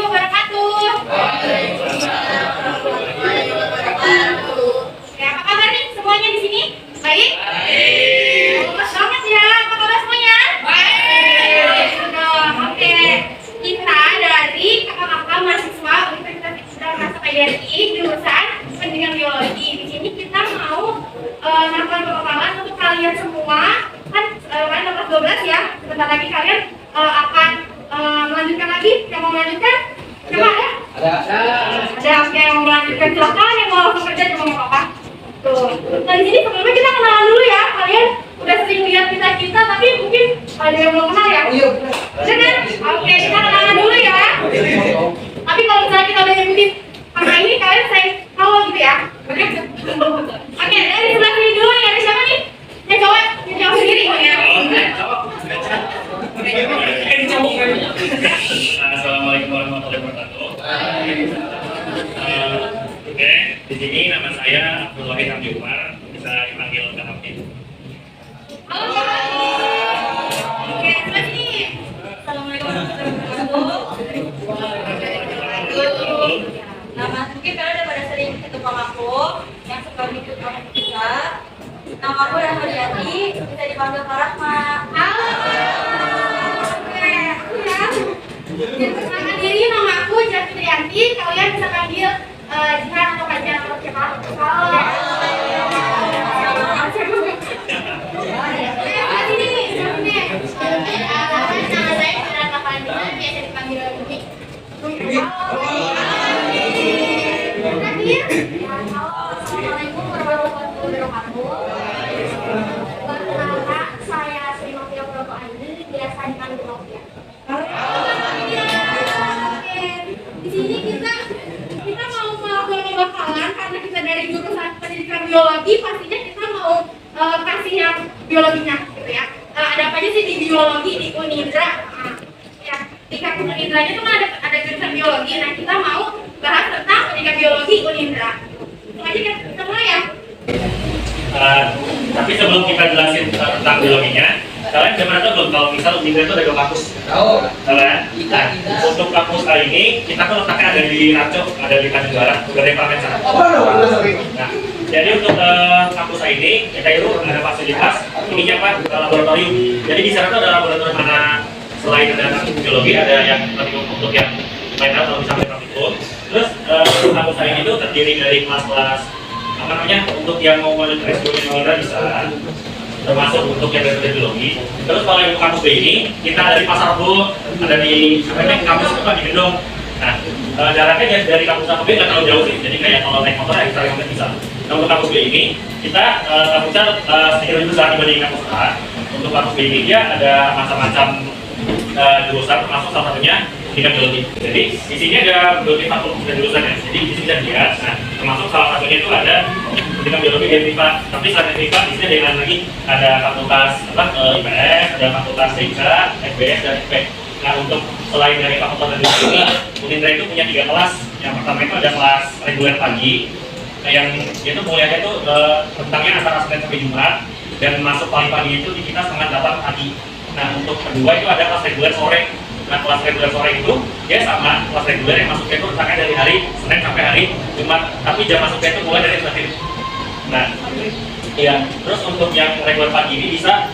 warahmatullahi wabarakatuh. Ya, apa kabar nih semuanya di sini? Baik? Bagus banget ya. Apa kabar semuanya? Baik. Oke. Kita dari kakak-kakak mahasiswa Universitas Islam KRI jurusan Pendidikan Biologi. Di sini kita mau melakukan pembekalan untuk kalian semua. Kan kalian kelas 12 ya. Sebentar lagi kalian akan melanjutkan lagi. Yang mau melanjutkan? Coba ada? Ada. Oke, yang mau melanjutkan silakan. Yang mau langsung kerja cuma mau apa? Tuh. Nah di sini sebelumnya kita kenalan dulu ya. Kalian udah sering lihat kita, tapi mungkin ada yang belum kenal ya. Udah kan? Oke, kita kenalan dulu ya. Tapi kalau misalnya kita udah nyebutin sama ini, kalian saya halo gitu ya. Oke, dari sebelah sini dulu nih. Ada siapa nih? Yang cowok sendiri ya. Assalamualaikum warahmatullahi wabarakatuh. Oke, di sini nama saya Abdul Wahid Hamdi Umar, bisa dipanggil Kak Hamdi. Halo. Oke, sebelah sini. Assalamualaikum warahmatullahi wabarakatuh. Nama mungkin kalian udah pada sering ketemu aku yang suka ikut kamu juga. Nama aku Rahmadiati, bisa dipanggil Kak Rahma. Halo. Oke, ya. Perkenalkan diri, nama aku Jati Trianti. Kalian bisa panggil Jihan atau Kajian atau siapa? Halo. Sini nih, sini. Nama saya Firanda Fandina, biasa dipanggil Umi. Assalamualaikum warahmatullahi wabarakatuh. Perkenalkan, saya Sri Novia Proto Aini, biasa dipanggil Novia. Di sini kita mau melakukan pembekalan karena kita dari jurusan pendidikan biologi, pastinya kita mau kasih yang biologinya, gitu ya. Ada apa aja sih di biologi di Unindra? Ya, di kampus Unindranya itu kan ada jurusan biologi. Nah, kita mau bahas tentang pendidikan biologi Unindra. Aja kita mulai ya. Tapi sebelum kita jelasin tentang biologinya, kalian udah pernah tahu belum kalau misal Unindra itu ada dua kampus? Tahu. Nah, untuk kampus kali ini kita kan letaknya ada di Ranco, ada di Tanjung dari Parmen sana. Nah, jadi untuk kampus ini kita itu ada fasilitas ininya apa? Laboratorium. Jadi di sana tuh ada laboratorium mana selain ada biologi, ada yang untuk yang lain kalau misalnya praktikum. Terus kampus ini itu terdiri dari kelas-kelas apa namanya untuk yang mau melanjutkan S2 bisa, termasuk untuk yang dari biologi. Terus kalau yang kampus B ini kita ada di Pasar Rebo, ada di kampus itu di Gendong. Nah, jaraknya dari kampus A ke B nggak terlalu jauh sih, jadi kayak kalau naik motor ya kita yang bisa. Nah, untuk kampus B ini kita kampusnya sedikit lebih besar dibanding kampus A. Untuk kampus B ini dia ada macam-macam jurusan, termasuk salah satunya pendidikan biologi. Jadi di sini ada biologi fakultas dan jurusannya. Jadi di sini bisa dilihat. Nah, termasuk salah satunya itu ada pendidikan biologi dan MIPA. Tapi selain MIPA di sini ada yang lain lagi. Ada fakultas IPS, ada fakultas TK, FBS dan FP. Nah, untuk selain dari fakultas dan jurusan ini, Unindra itu punya 3 kelas. Yang pertama itu ada kelas reguler pagi. Nah, yang itu kuliahnya itu tentangnya antara Senin sampai Jumat, dan masuk paling pagi itu di kita setengah 8 pagi. Nah, untuk kedua itu ada kelas reguler sore. Nah, kelas reguler sore itu ya sama kelas reguler yang masuknya itu tentangnya dari hari Senin sampai hari Jumat, tapi jam masuknya itu mulai dari Senin. Nah, iya. Terus untuk yang reguler pagi ini bisa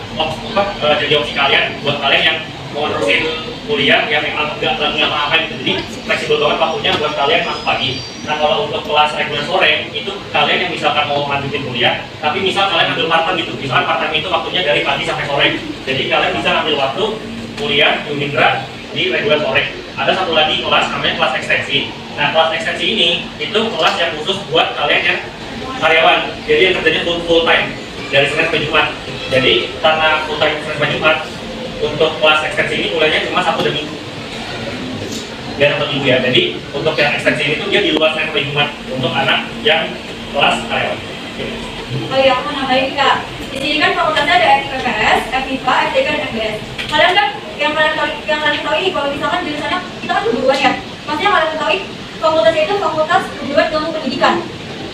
jadi opsi kalian buat kalian yang mau nerusin kuliah yang memang nggak ngapa-ngapain gitu. Jadi fleksibel banget waktunya buat kalian masuk pagi. Nah, kalau untuk kelas reguler sore itu kalian yang misalkan mau lanjutin kuliah, tapi misal kalian ambil part-time gitu. Misalkan part-time itu waktunya dari pagi sampai sore. Jadi kalian bisa ambil waktu kuliah di Unindra di reguler sore. Ada satu lagi kelas namanya kelas ekstensi. Nah, kelas ekstensi ini itu kelas yang khusus buat kalian yang karyawan. Jadi yang kerjanya full time dari Senin sampai Jumat. Jadi karena full time Senin sampai Jumat, untuk kelas ekstensi ini kuliahnya cuma Sabtu dan Minggu. Ya, Sabtu Minggu ya. Jadi untuk yang ekstensi ini tuh dia di luar Senin sampai Jumat untuk anak yang kelas karyawan. Oh iya, aku nambahin Kak. Di sini kan fakultasnya ada FPPS, FIPA, FTK, dan FBS. Kalian kan yang kalian tahu ini kalau misalkan jurusannya kita kan keguruan ya. Maksudnya kalian tahu fakultas itu fakultas keguruan ilmu pendidikan.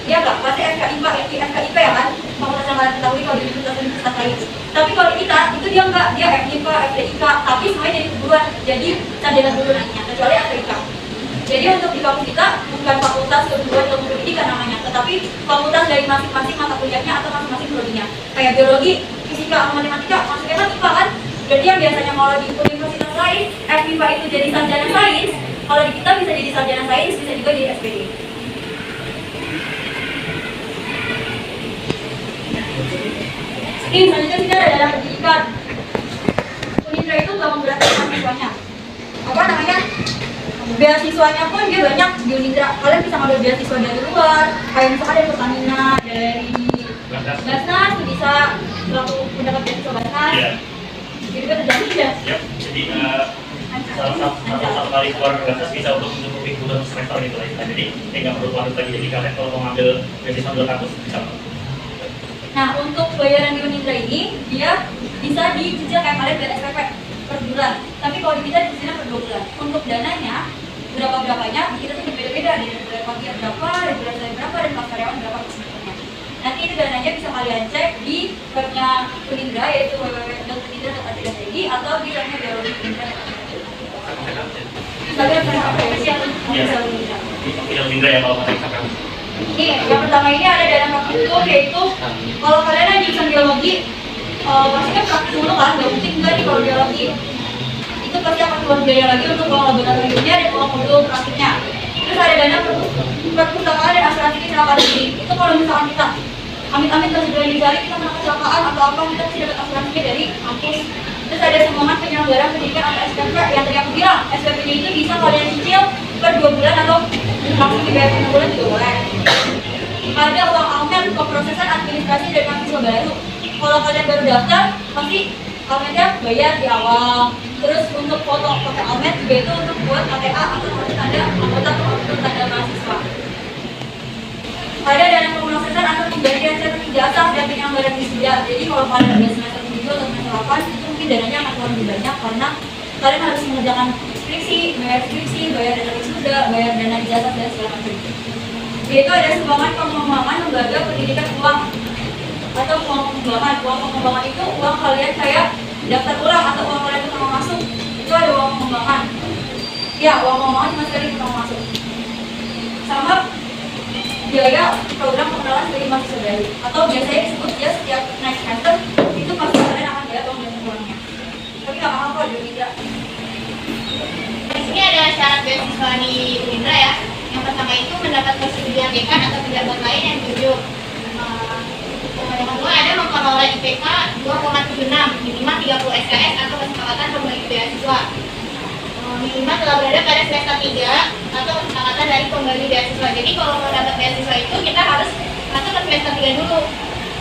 Iya nggak? Pasti FKIPA, FKIP ya kan? Fakultas yang kalian ketahui kalau di universitas lain. Tapi kalau kita itu dia nggak, dia FIPA, FTIK, tapi semuanya jadi keguruan. Jadi sarjana guru nantinya, kecuali FTIK. Jadi untuk di kampus kita bukan fakultas keguruan ilmu pendidikan namanya, tetapi fakultas dari masing-masing mata kuliahnya atau masing-masing prodinya. Kayak biologi, fisika, matematika, masuknya kan IPA kan. Berarti yang biasanya kalau di universitas lain, FIPA itu jadi sarjana sains, kalau di kita bisa jadi sarjana sains, bisa juga jadi SPD. Ini selanjutnya sini ada dalam pendidikan. Unitra itu gak memberatkan mahasiswanya. Apa namanya? Beasiswanya pun dia banyak di Unitra. Kalian bisa ngambil beasiswa dari luar, kayak misalkan dari Pertamina, dari Basnas, bisa selalu mendapat beasiswa Basnas. Iya. Jadi kan terjadi ya. Yap. Jadi salah satu kali keluar Basnas bisa untuk mencukupi kebutuhan semester gitu lah. Jadi nggak perlu keluar lagi. Jadi kalian kalau mau ngambil beasiswa luar kampus bisa. Nah, untuk bayaran di Unitra ini, dia bisa dicicil kayak kalian bayar SPP per bulan. Tapi kalau di kita dicicilnya per 2 bulan. Untuk dananya, berapa-berapanya, kita tuh berbeda-beda. Dari bulan pagi berapa, dari bulan saya berapa, dan pas karyawan berapa sebenarnya. Nanti itu dananya bisa kalian cek di webnya Unitra, yaitu www.unitra.ac.id atau di webnya biologi Unitra. Kalian bisa apresiasi atau bisa Unitra. Tidak Unitra ya kalau kalian sampai. Nih, yang pertama ini ada dana praktikum, yaitu kalau kalian ada jurusan biologi, pasti kan praktik dulu kan, nggak mungkin enggak nih kalau biologi. Itu pasti akan keluar biaya lagi untuk uang laboratoriumnya dan uang modul praktiknya. Terus ada dana perpustakaan dan asuransi kecelakaan diri. Itu kalau misalkan kita amit-amit terjadi di jari, kita kena kecelakaan atau apa, kita bisa dapat asuransinya dari kampus. Terus ada sumbangan penyelenggaraan pendidikan atau SPP yang tadi aku bilang, SPP-nya itu bisa kalian cicil per 2 bulan atau langsung dibayar 1 bulan juga boleh. Ada uang almen pemrosesan administrasi dari mahasiswa baru. Kalau kalian baru daftar, pasti almennya bayar di awal. Terus untuk foto almen juga itu untuk buat KTA atau tanda anggota atau tanda mahasiswa. Ada dana pemrosesan atau penggantian cetak ijazah dan penyelenggaraan wisuda. Jadi kalau kalian udah semester 7 atau semester 8, itu mungkin dananya akan lebih banyak karena kalian harus mengerjakan skripsi, bayar dana wisuda, bayar dana ijazah dan segala macam. Yaitu ada sumbangan pengembangan lembaga pendidikan uang atau uang pengembangan. Uang pengembangan itu uang kalian kayak daftar ulang atau uang kalian pertama masuk. Itu ada uang pengembangan. Ya, uang pengembangan cuma sekali pertama masuk. Sama biaya program pengenalan sebagai mahasiswa baru atau biasanya disebut ya setiap next semester itu pasti kalian akan bayar uang dan uangnya. Tapi nggak mahal kok juga tidak. Di sini ada syarat beasiswa di Unitra ya. Yang pertama itu mendapat persetujuan dekan atau pejabat lain yang ditunjuk. Yang kedua ada memperoleh IPK 2,76 minimal 30 SKS atau kesepakatan pembagi beasiswa. Minimal telah berada pada semester 3 atau kesepakatan dari pembagi beasiswa. Jadi kalau mau dapat beasiswa itu kita harus masuk ke semester 3 dulu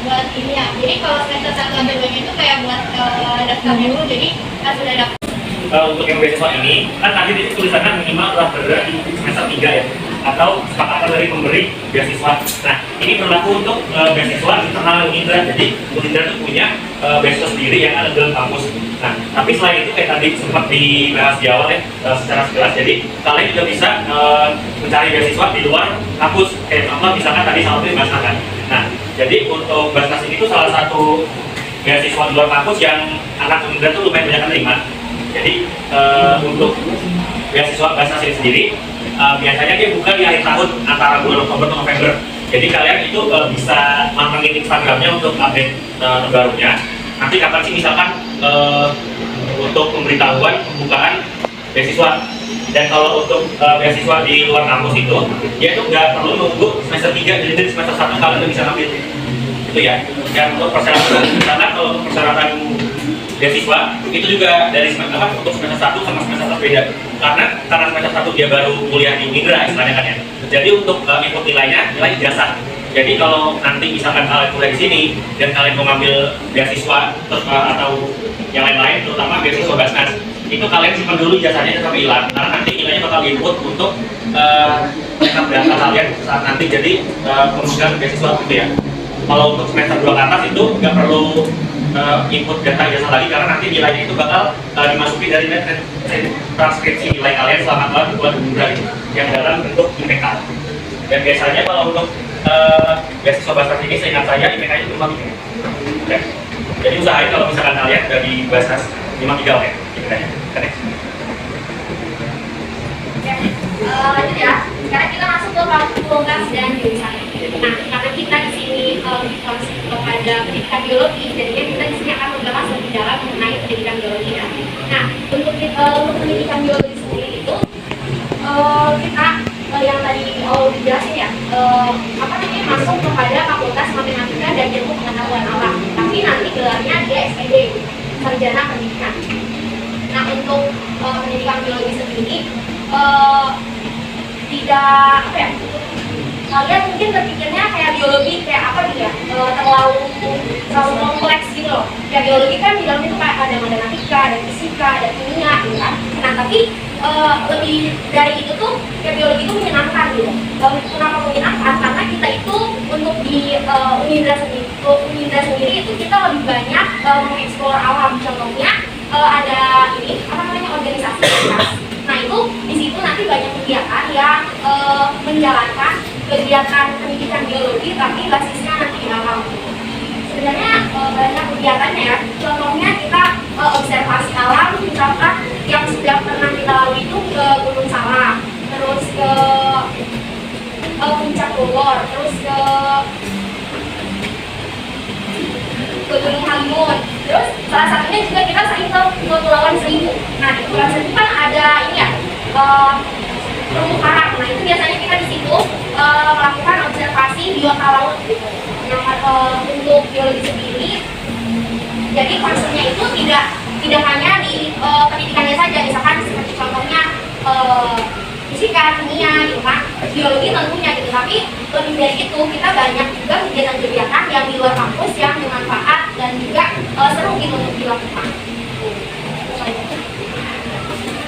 buat ini ya. Jadi kalau semester 1 atau 2 itu kayak buat daftarnya dulu. Jadi harus sudah daftar. Untuk yang beasiswa ini kan tadi di tulisannya minimal telah berada di semester 3 ya, atau kesepakatan dari pemberi beasiswa. Nah, ini berlaku untuk beasiswa internal Unitra. Jadi Unitra itu punya beasiswa sendiri yang ada dalam kampus. Nah, tapi selain itu kayak tadi sempat dibahas di awal ya, secara sekilas. Jadi kalian juga bisa mencari beasiswa di luar kampus. Kayak apa misalkan tadi sama seperti Basnas kan. Nah, jadi untuk Basnas ini tuh salah satu beasiswa di luar kampus yang anak Unitra tuh lumayan banyak menerima. Jadi untuk beasiswa Basnas ini sendiri biasanya dia buka di akhir tahun antara bulan Oktober atau November. Jadi kalian itu bisa mantengin Instagramnya untuk update terbarunya. Nanti kapan sih misalkan untuk pemberitahuan pembukaan beasiswa. Dan kalau untuk beasiswa di luar kampus itu, dia itu nggak perlu nunggu semester 3, jadi dari semester 1 kalian udah bisa ngambil. Itu ya. Dan untuk persyaratan, misalkan kalau untuk persyaratan beasiswa itu juga dari semester untuk semester 1 sama semester 1 beda. Karena semester 1 dia baru kuliah di Unitra istilahnya kan ya. Jadi untuk input nilai ijazah. Jadi kalau nanti misalkan kalian kuliah di sini dan kalian mau ngambil beasiswa atau yang lain-lain, terutama beasiswa Basnas, itu kalian simpan dulu ijazahnya sampai hilang. Karena nanti nilainya bakal input untuk backup data kalian saat nanti jadi pemegang beasiswa gitu ya. Kalau untuk semester 2 ke atas itu nggak perlu input data ijazah lagi karena nanti nilainya itu bakal dimasuki dari transkripsi nilai kalian selama kalian buat Unitra yang dalam bentuk IPK. Dan biasanya kalau untuk beasiswa Basnas ini seingat saya IPK-nya itu 5 ya. Jadi usahain kalau misalkan kalian dari Basnas 5 oke IPK-nya. lanjut ya. Sekarang kita masuk ke fakultas dan jurusan. Nah, karena kita di sini konsen kepada pendidikan biologi, jadi kita di sini akan membahas lebih dalam mengenai pendidikan biologi ya. Nah, untuk pendidikan biologi sendiri itu kita yang tadi dijelasin ya, apa namanya, masuk kepada fakultas matematika dan ilmu pengetahuan alam. Tapi nanti gelarnya dia SPD, sarjana pendidikan. Nah, untuk pendidikan biologi sendiri tidak apa ya, kalian mungkin berpikirnya kayak biologi kayak apa gitu ya, terlalu kompleks gitu loh. Ya biologi kan di dalam itu kayak ada matematika, ada fisika, ada kimia gitu kan. Nah tapi lebih dari itu tuh ya biologi itu menyenangkan gitu. Kenapa menyenangkan? Karena kita itu untuk di Unindra sendiri itu kita lebih banyak mengeksplor alam. Contohnya ada ini apa namanya, organisasi komunitas. Nah itu di situ nanti banyak kegiatan yang menjalankan kegiatan pendidikan biologi tapi basisnya nanti di alam. Sebenarnya banyak kegiatannya ya. Contohnya kita observasi alam, misalkan yang sudah pernah kita lalui itu ke Gunung Salak, terus ke Puncak Bogor, terus ke Gunung Halimun. Terus salah satunya juga kita sering ke Kepulauan Seribu. Nah di Kepulauan Seribu kan ada ini ya, terumbu karang. Nah itu biasanya kita di situ melakukan observasi biota laut gitu. Nah untuk biologi sendiri, jadi concernnya itu tidak hanya di pendidikannya saja, misalkan seperti contohnya fisika, kimia gitu kan, biologi tentunya gitu. Tapi lebih dari itu kita banyak juga kegiatan-kegiatan yang di luar kampus yang bermanfaat dan juga seru gitu untuk dilakukan.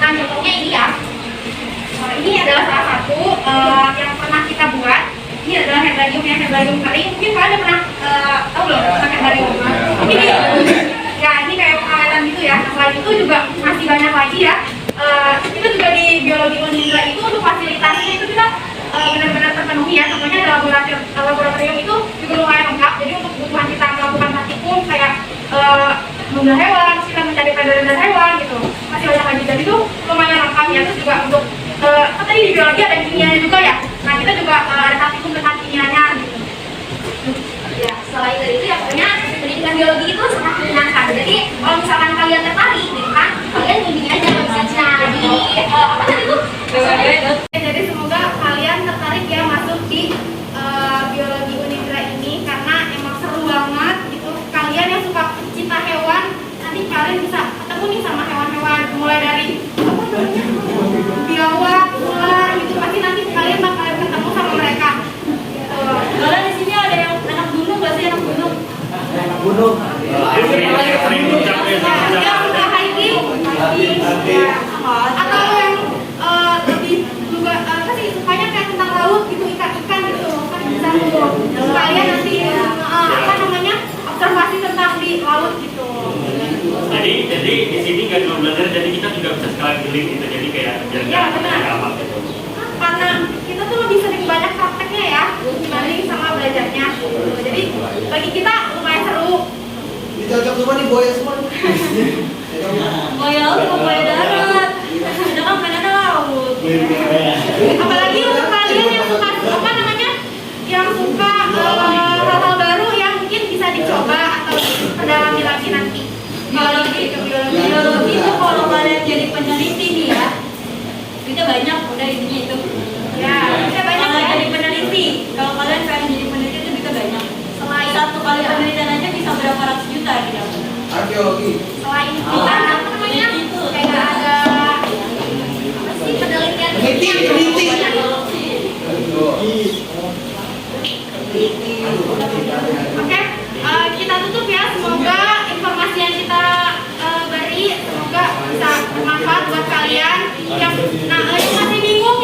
Nah contohnya ini ya. Ini adalah salah satu yang pernah kita buat. Ini adalah herbarium ya, herbarium kering. Mungkin kalian udah pernah tahu loh tentang herbarium. Ini ya, ini kayak pengawetan gitu ya. Nah, selain itu juga masih banyak lagi ya. Kita juga di biologi Unindra itu untuk fasilitasnya itu kita benar-benar terpenuhi ya. Contohnya ada laboratorium itu juga lumayan lengkap. Jadi untuk kebutuhan kita melakukan praktikum kayak membelah hewan, kita mencari kadar hewan gitu. Masih banyak lagi. Jadi itu lumayan lengkap ya. Terus juga untuk tadi di biologi ada kimianya juga ya. Nah kita juga ada praktikum tentang kimianya gitu. Ya selain dari itu ya pokoknya pendidikan biologi itu sangat menyenangkan. Jadi kalau misalkan kalian tertarik gitu kan, kalian kunjungi aja websitenya di apa tadi tuh? Jadi semoga kalian tertarik ya masuk di biologi Unindra ini karena emang seru banget gitu. Kalian yang suka pecinta hewan, nanti kalian bisa ketemu nih sama hewan-hewan mulai dari apa namanya, biawak, ular gitu. Pasti nanti kalian bakalan ketemu sama mereka. Kalian di sini ada yang anak gunung nggak sih, anak gunung? Gunung. Sering puncak ya. Yang udah hiking, atau yang lebih juga apa sih sukanya kayak tentang laut gitu, ikan-ikan gitu kan bisa tuh. Kalian nanti apa namanya, observasi tentang di laut gitu. Jadi di sini nggak cuma belajar, jadi kita juga bisa sekalian healing gitu. Jadi kayak Ya, benar. gampang gitu. Karena kita tuh lebih sering banyak prakteknya ya dibanding sama belajarnya. Jadi bagi kita lumayan seru. Dicocok semua nih buaya semua. Buaya laut sama buaya darat. Ada kan mainan laut. Apalagi untuk kalian yang suka apa namanya, yang suka hal-hal baru yang mungkin bisa dicoba atau pendalami lagi nanti. Biologi itu kalau kalian jadi peneliti nih ya, kita banyak udah intinya itu. Ya, kita banyak Kalau ya. jadi peneliti, kalau kalian pengen jadi peneliti itu bisa banyak. Selain Satu kali penelitian aja bisa berapa ratus juta gitu. Arkeologi. selain kita apa namanya, kayak ada apa sih penelitian Oke, kita tutup ya. Semoga informasi yang kita beri semoga bisa bermanfaat buat kalian. Yang masih bingung